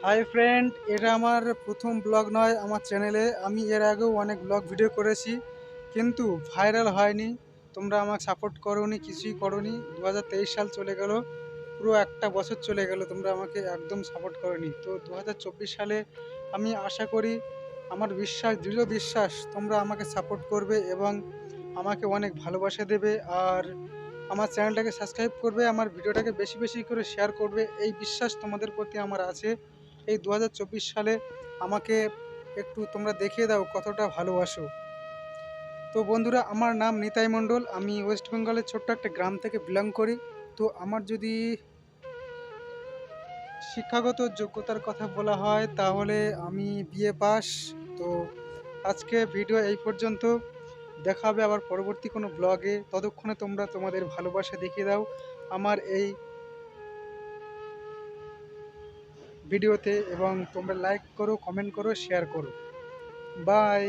Hi friend, এটা আমার প্রথম ব্লগ নয় আমার চ্যানেলে। আমি এর আগেও অনেক ব্লগ ভিডিও করেছি, কিন্তু ভাইরাল হয়নি। তোমরা আমাকে সাপোর্ট করোনি, কিছুই করোনি। 2023 সাল চলে গেল, পুরো একটা বছর চলে গেল, তোমরা আমাকে একদম সাপোর্ট করোনি। তো 2024 সালে আমি আশা করি, আমার বিশ্বাস, দৃঢ় বিশ্বাস, তোমরা আমাকে সাপোর্ট করবে এবং আমাকে অনেক ভালোবাসা দেবে। আর আমার চ্যানেলটাকে সাবস্ক্রাইব করবে, আমার ভিডিওটাকে বেশি বেশি করে শেয়ার করবে। এই বিশ্বাস তোমাদের প্রতি আমার আছে। এই 2024 সালে আমাকে একটু তোমরা দেখিয়ে দাও কতটা ভালোবাসো। তো বন্ধুরা, আমার নাম নিতাই মণ্ডল, আমি ওয়েস্ট বেঙ্গলের ছোট্ট একটা গ্রাম থেকে বিলং করি। তো আমার যদি শিক্ষাগত যোগ্যতার কথা বলা হয় তাহলে আমি বিএ পাস। তো আজকে ভিডিও এই পর্যন্ত। দেখা হবে আবার পরবর্তী কোনো ব্লগে। ততক্ষণে তোমরা তোমাদের ভালোবাসা দেখিয়ে দাও আমার এই ভিডিওতে, এবং তোমরা লাইক করো, কমেন্ট করো, শেয়ার করো। বাই।